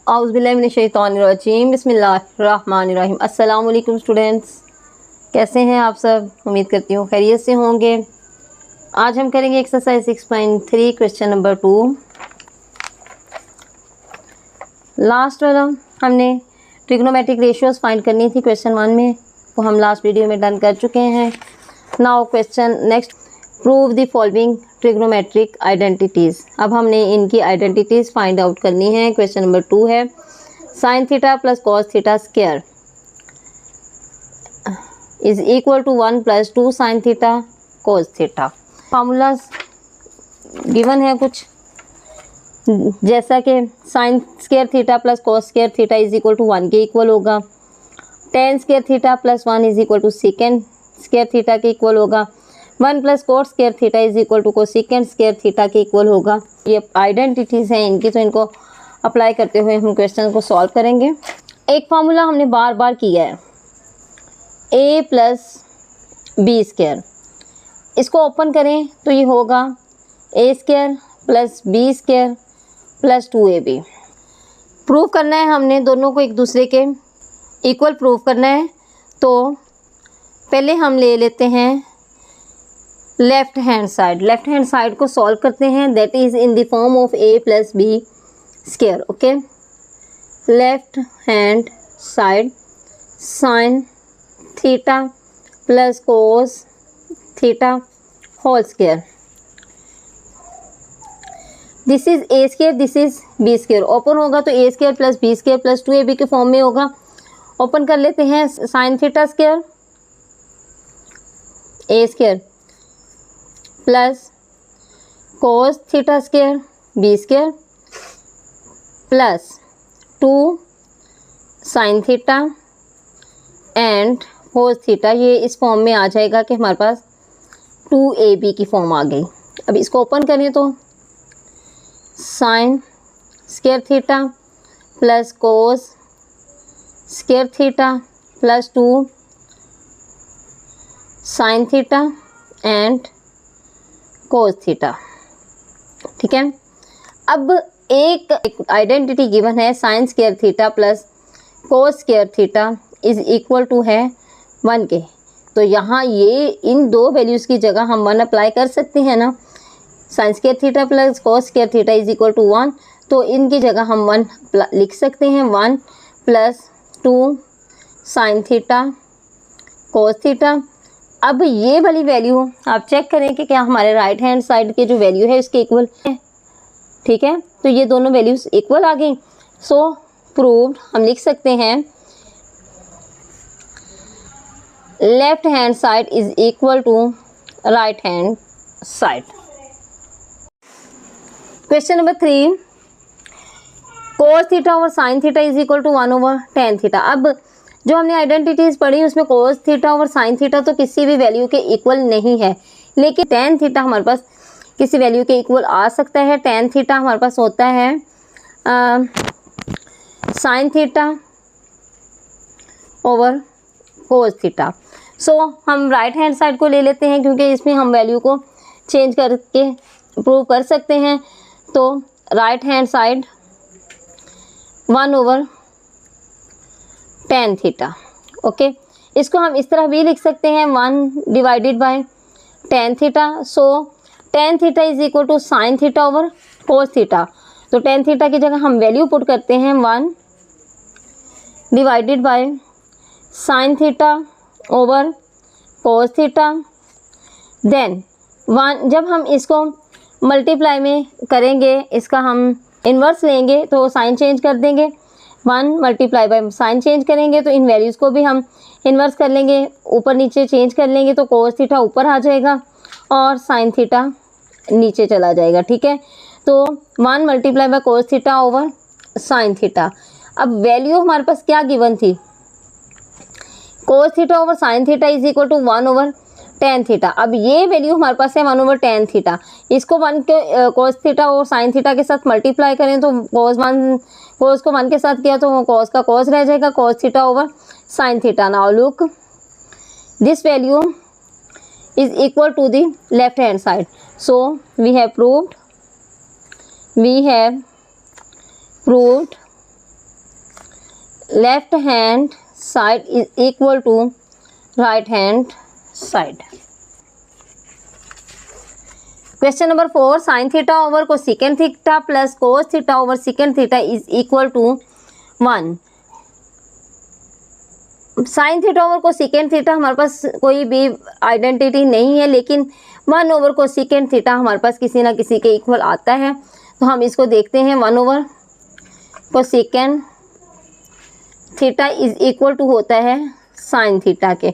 औज़ुबिल्लाहिमिनश्शैतानिर्रजीम बिस्मिल्लाहिर्रहमानिर्रहीम। अस्सलाम वालेकुम स्टूडेंट्स, कैसे हैं आप सब? उम्मीद करती हूँ खैरियत से होंगे। आज हम करेंगे एक्सरसाइज 6.3 क्वेश्चन नंबर 2। लास्ट वाला हमने ट्रिग्नोमेट्रिक रेशियोज फाइंड करनी थी क्वेश्चन 1 में, वो हम लास्ट वीडियो में डन कर चुके हैं। Now question next, prove the following trigonometric identities. अब हमने इनकी आइडेंटिटीज़ फाइंड आउट करनी है। क्वेश्चन नंबर 2 है sine theta plus cos theta square is equal to 1 plus 2 sine theta cos theta. Formulas given है कुछ, जैसा कि sine square theta plus cos square theta is equal to 1 के equal होगा। Tan square theta plus 1 is equal to secant square theta के equal होगा। 1 plus cot square theta is equal to cosecant square theta के equal होगा। ये identities हैं इनकी, तो इनको अप्लाई करते हुए हम क्वेश्चन को सॉल्व करेंगे। एक फार्मूला हमने बार बार किया है, a प्लस बी स्क्वायर। इसको ओपन करें तो ये होगा a square plus b square plus 2ab। Prove करना है हमने दोनों को एक दूसरे के इक्वल प्रूव करना है, तो पहले हम ले लेते हैं left hand side. Left hand side को सॉल्व करते हैं, that is in the form of a plus b square. Okay, left hand side sine theta plus cos theta whole square. This is a square, this is b square. Open होगा तो a square plus b square plus 2ab के form में होगा। ओपन कर लेते हैं sine theta square a square plus cos theta square B square plus 2 sine theta and cos theta. ये इस फॉर्म में आ जाएगा कि हमारे पास 2ab की फॉर्म आ गई। अब इसको ओपन करें तो sine square theta plus cos square theta plus 2 sine theta and cos theta. ठीक है, अब एक आइडेंटिटी गिवन है sine square theta plus cos square theta is equal to है 1 के। तो यहाँ ये इन दो वैल्यूज़ की जगह हम 1 अप्लाई कर सकते हैं ना। Sine square theta plus cos square theta is equal to 1, तो इनकी जगह हम 1 लिख सकते हैं। 1 plus 2 sine theta cos theta. अब ये वाली वैल्यू आप चेक करें कि क्या हमारे राइट हैंड साइड के जो वैल्यू है इसके इक्वल है। ठीक है, तो ये दोनों वैल्यूज इक्वल आ गई। सो प्रूव्ड हम लिख सकते हैं left hand side is equal to right hand side. Question number 3, cos theta और sine theta is equal to 1 over tan theta. अब जो हमने आइडेंटिटीज पढ़ी उसमें कोस थीटा और साइन थीटा तो किसी भी वैल्यू के इक्वल नहीं है, लेकिन टेन थीटा हमारे पास किसी वैल्यू के इक्वल आ सकता है। टेन थीटा हमारे पास होता है sine theta over cos theta. So हम राइट हैंड साइड को ले लेते हैं, क्योंकि इसमें हम वैल्यू को चेंज करके प्रूव कर सकते हैं। तो right hand side 1 over tan theta. Okay, इसको हम इस तरह भी लिख सकते हैं 1 divided by tan theta. So tan theta is equal to sine theta over cos theta. तो टेन थीटा की जगह हम वैल्यू पुट करते हैं 1 divided by sine theta over cos theta. Then 1 जब हम इसको मल्टीप्लाई में करेंगे, इसका हम इन्वर्स लेंगे तो साइन चेंज कर देंगे। 1 मल्टीप्लाई बाय साइन चेंज करेंगे तो इन वैल्यूज़ को भी हम इन्वर्स कर लेंगे, ऊपर नीचे चेंज कर लेंगे, तो कोस थीटा ऊपर आ जाएगा और साइन थीटा नीचे चला जाएगा। ठीक है, तो 1 multiply by cos theta over sine theta. अब वैल्यू हमारे पास क्या गिवन थी, cos theta over sine theta is equal to 1 over tan theta. अब ये वैल्यू हमारे पास है 1 ओवर टेन थीटा। इसको 1 के कोस थीटा और साइन थीटा के साथ मल्टीप्लाई करें तो कोस को 1 के साथ किया तो कोस का कोस रह जाएगा, cos theta over sine theta. Now look, this value is equal to the left hand side. So we have proved left hand side is equal to right hand side. Question number 4, sine theta over cosecant theta plus cos theta over secant theta is equal to 1। Sine theta over cosecant theta हमारे पास कोई भी identity नहीं है, लेकिन 1 over cosecant theta हमारे पास किसी ना किसी के इक्वल आता है। तो हम इसको देखते हैं। 1 over cosecant theta is equal to होता है साइन थीटा के,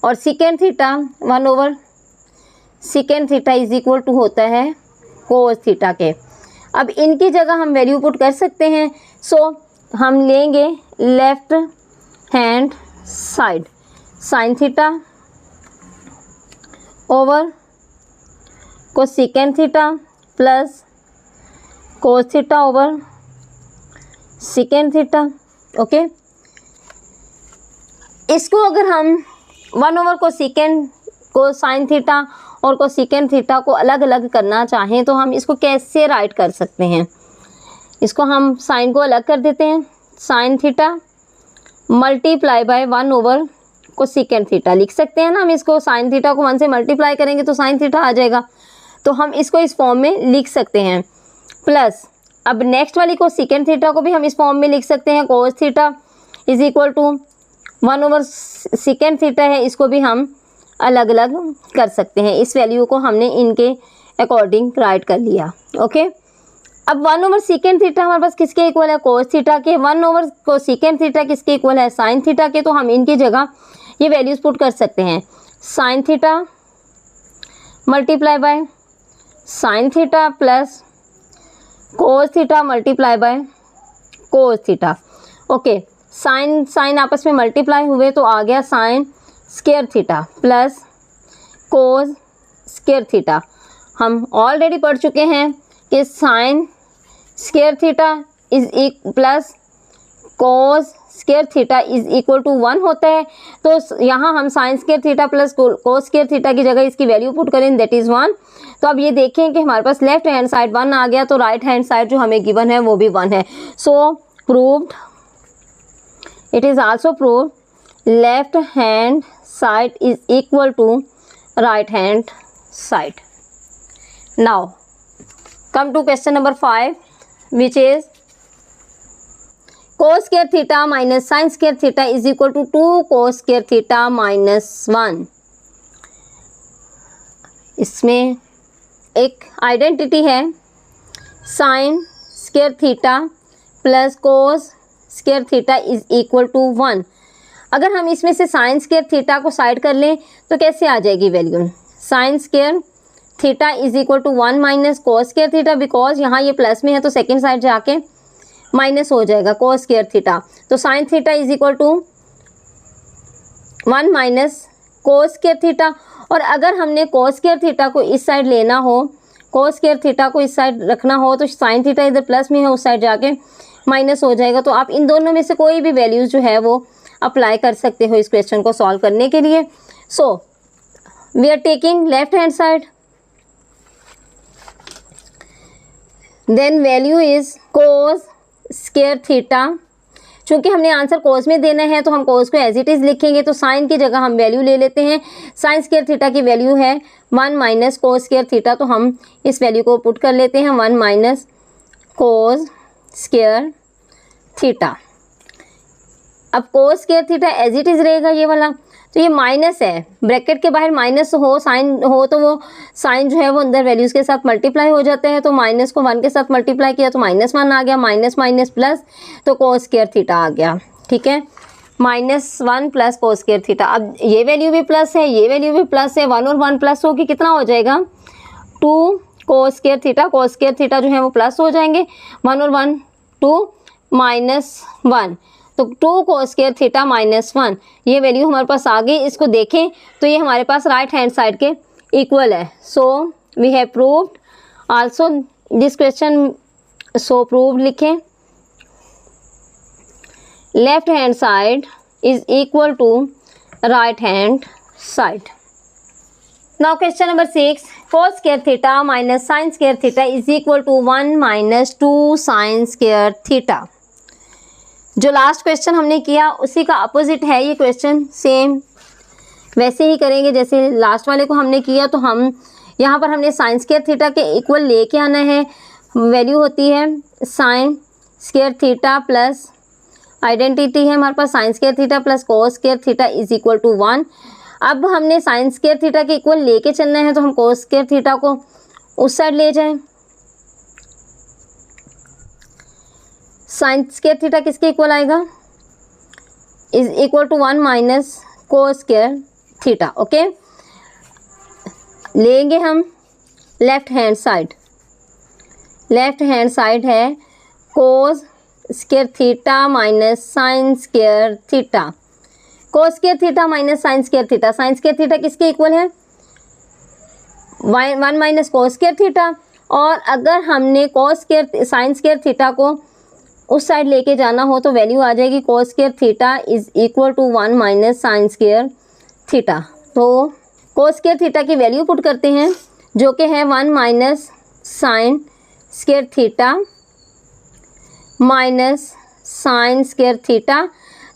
और secant theta 1 over secant theta is equal to होता है कोस थीटा के। अब इनकी जगह हम वैल्यू पुट कर सकते हैं। सो हम लेंगे left hand side sine theta over cosecant theta plus cos theta over secant theta. Okay, इसको अगर हम 1 ओवर कोसेकेंट को साइन थीटा और कोसेकेंट थीटा को अलग अलग करना चाहें तो हम इसको कैसे राइट कर सकते हैं? इसको हम साइन को अलग कर देते हैं। Sine theta multiply bye 1 over cosecant theta लिख सकते हैं ना हम इसको। साइन थीटा को 1 से मल्टीप्लाई करेंगे तो साइन थीटा आ जाएगा, तो हम इसको इस फॉर्म में लिख सकते हैं। प्लस अब नेक्स्ट वाली कोसेकेंट थीटा को भी हम इस फॉर्म में लिख सकते हैं। Cos theta is equal to 1 over secant theta है, इसको भी हम अलग अलग कर सकते हैं। इस वैल्यू को हमने इनके अकॉर्डिंग राइट कर लिया। ओके, अब 1 ओवर सेकेंड थीटा हमारे पास किसके इक्वल है? कोस थीटा के। 1 ओवर कोसेकेंट थीटा किसके इक्वल है? साइन थीटा के। तो हम इनकी जगह ये वैल्यूज पुट कर सकते हैं। Sine theta multiply by sine theta plus cos theta multiply by cos theta. Okay, sine sine आपस में मल्टीप्लाई हुए तो आ गया sine square theta plus cos square theta. हम ऑलरेडी पढ़ चुके हैं कि sine square theta is plus cos square theta is equal to 1 होता है। तो यहाँ हम sine square theta plus cos square theta की जगह इसकी वैल्यू पुट करें, दैट इज 1। तो अब ये देखें कि हमारे पास लेफ्ट हैंड साइड 1 आ गया, तो राइट हैंड साइड जो हमें गिवन है वो भी 1 है। So proved, it is also proved left hand side is equal to right hand side. Now come to question number 5, which is cos square theta minus sin square theta is equal to 2 cos square theta minus 1. इसमें एक identity है sin square theta plus cos square theta is equal to 1। अगर हम इसमें से sine square theta को side कर लें तो कैसे आ जाएगी value? Sine square theta is equal to 1 minus cos square theta, because यहाँ ये प्लस में है तो सेकेंड साइड जाके माइनस हो जाएगा कोस स्क्वायर थीटा। तो sine theta is equal to 1 minus cos square theta. और अगर हमने कोस स्क्वायर थीटा को इस साइड लेना हो, कोस स्क्वायर थीटा को इस साइड रखना हो, तो साइन थीटा इधर प्लस में है, उस साइड जाके माइनस हो जाएगा। तो आप इन दोनों में से कोई भी वैल्यूज जो है वो अप्लाई कर सकते हो इस क्वेश्चन को सॉल्व करने के लिए। So we are taking left hand side, then value is cos square theta. चूंकि हमने आंसर कोस में देना है तो हम कोस को एज इट इज लिखेंगे, तो साइन की जगह हम वैल्यू ले लेते हैं। साइन स्क्वायर थीटा की वैल्यू है 1 माइनस कोस स्क्वायर थीटा, तो हम इस वैल्यू को पुट कर लेते हैं 1 माइनस कोस स्क्वायर थीटा। अब cos square theta as it is रहेगा ये वाला, तो ये माइनस है, ब्रैकेट के बाहर माइनस हो, साइन हो तो वो साइन जो है वो अंदर वैल्यूज के साथ मल्टीप्लाई हो जाते हैं। तो माइनस को 1 के साथ मल्टीप्लाई किया तो -1 आ गया, माइनस माइनस प्लस, तो कोस स्क्वायर थीटा आ गया। ठीक है, -1 प्लस कोस स्क्वायर थीटा। अब ये वैल्यू भी प्लस है, ये वैल्यू भी प्लस है, 1 और 1 प्लस होगी, कितना हो जाएगा 2 कोस square theta. Cos square theta जो है वो प्लस हो जाएंगे, 1 और 1 2 -1, तो 2 कोस स्क्वायर थीटा -1, ये वैल्यू हमारे पास आ गई। इसको देखें तो ये हमारे पास राइट हैंड साइड के इक्वल है। So we have proved also this question, so proved लिखें, left hand side is equal to right hand side. Now question number 6, cos square theta minus sine square theta is equal to 1 minus 2 sine square theta. जो last question हमने किया उसी का opposite है ये question, same वैसे ही करेंगे जैसे लास्ट वाले को हमने किया। तो हम यहाँ पर हमने साइन स्क्वायर थीटा के इक्वल लेके आना है। वैल्यू होती है sine square theta plus identity है हमारे पास sine square theta plus cos square theta is equal to 1। अब हमने साइन स्क्वायर थीटा के इक्वल लेके चलना है, तो हम कोस स्क्वायर थीटा को उस साइड ले जाएं। साइन स्क्वायर थीटा किसके इक्वल आएगा, is equal to 1 minus cos square theta. Okay, लेंगे हम left hand side. Left hand side है cos square theta minus sine square theta. Cos square theta minus sine square theta. Sine square theta किसके equal है, 1 minus cos square theta. और अगर हमने cos square sine square theta को उस side लेके जाना हो तो वैल्यू आ जाएगी cos square theta is equal to 1 minus sine square theta. तो कोस स्क्वायर थीटा की वैल्यू पुट करते हैं जो कि है 1 minus sine square theta minus sine square theta.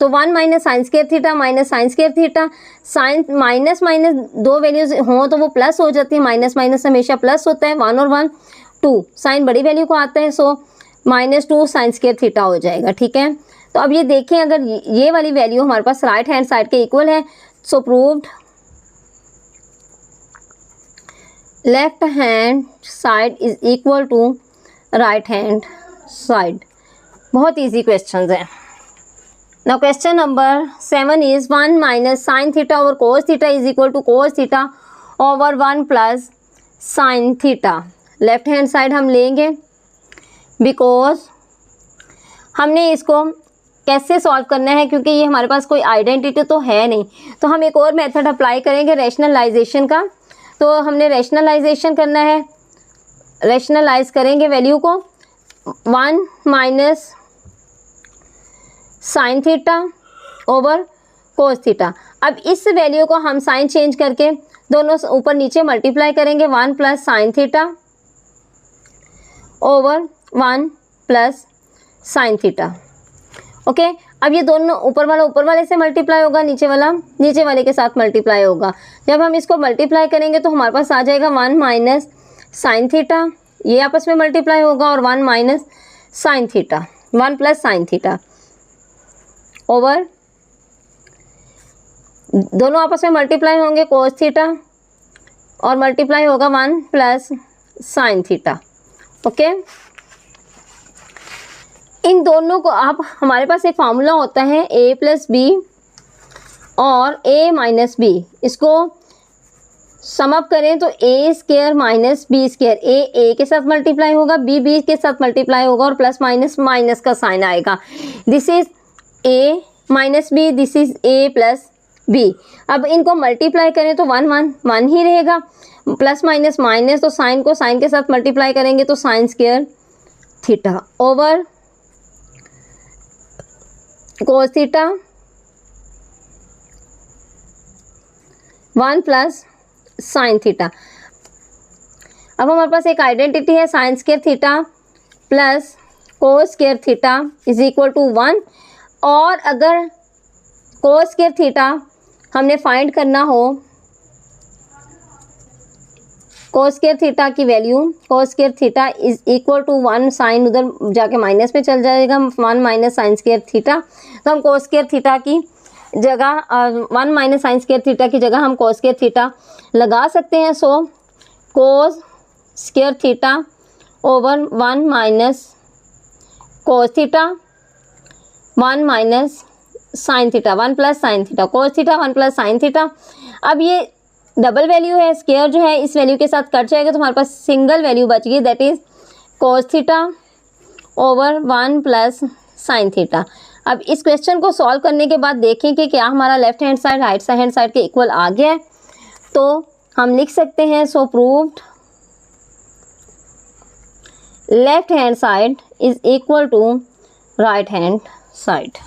तो 1 minus sine square theta minus sine square theta. Sine minus minus दो values हों तो वो प्लस हो जाती है, माइनस माइनस हमेशा प्लस होता है। 1 और 1 2, साइन बड़ी वैल्यू को आता है, सो -2 साइन स्क्वायर थीटा हो जाएगा। ठीक है, तो अब ये देखें अगर ये वाली वैल्यू हमारे पास राइट हैंड साइड के इक्वल है, so proved left hand side is equal to right hand side. बहुत इजी क्वेश्चंस हैं। Now question number 7 is 1 minus sine theta over cos theta is equal to cos theta over 1 plus sine theta. Left hand side हम लेंगे because हमने इसको कैसे solve करना है, क्योंकि ये हमारे पास कोई आइडेंटिटी तो है नहीं, तो हम एक और मेथड अप्लाई करेंगे रैशनलाइजेशन का। तो हमने रैशनलाइजेशन करना है, रैशनलाइज करेंगे वैल्यू को 1 minus sine theta over cos theta. अब इस वैल्यू को हम साइन चेंज करके दोनों ऊपर नीचे मल्टीप्लाई करेंगे, 1 plus sine theta over 1 plus sine theta. Okay, अब ये दोनों ऊपर वाले से मल्टीप्लाई होगा, नीचे वाला नीचे वाले के साथ मल्टीप्लाई होगा। जब हम इसको मल्टीप्लाई करेंगे तो हमारे पास आ जाएगा 1 माइनस साइन थीटा, ये आपस में मल्टीप्लाई होगा, और 1 minus sine theta 1 plus sine theta over दोनों आपस में मल्टीप्लाई होंगे कोस थीटा और मल्टीप्लाई होगा 1 प्लस साइन थीटा। ओके, इन दोनों को आप हमारे पास एक फार्मूला होता है a प्लस बी और a माइनस बी, इसको सम अप करें तो a square minus b square, a के साथ मल्टीप्लाई होगा, b के साथ मल्टीप्लाई होगा और प्लस माइनस माइनस का साइन आएगा। This is a minus b, this is a plus b. अब इनको मल्टीप्लाई करें तो 1 1 1 ही रहेगा, प्लस माइनस माइनस, तो साइन को साइन के साथ मल्टीप्लाई करेंगे तो sine square theta over cos theta 1 plus sine theta. अब हमारे पास एक आइडेंटिटी है sine square theta plus cos square theta is equal to 1, और अगर कोस स्क्वायर थीटा हमने फाइंड करना हो, कोस स्क्वायर थीटा की value, cos square theta is equal to 1, sine उधर जाके माइनस में चल जाएगा, 1 माइनस साइन स्क्वायर थीटा। तो हम कोस स्क्वायर थीटा की जगह 1 माइनस साइन स्क्वायर थीटा की जगह हम कोस स्क्वायर थीटा लगा सकते हैं। So cos square theta over 1 minus cos theta 1 minus sine theta 1 plus sine theta, cos theta 1 plus sine theta. अब ये डबल वैल्यू है, स्क्वायर जो है इस वैल्यू के साथ कट जाएगा तो हमारे पास सिंगल वैल्यू बच गई, that is cos theta over 1 plus sine theta. अब इस क्वेश्चन को सॉल्व करने के बाद देखें कि क्या हमारा left hand side right hand side के इक्वल आ गया है, तो हम लिख सकते हैं so proved left hand side is equal to right hand side.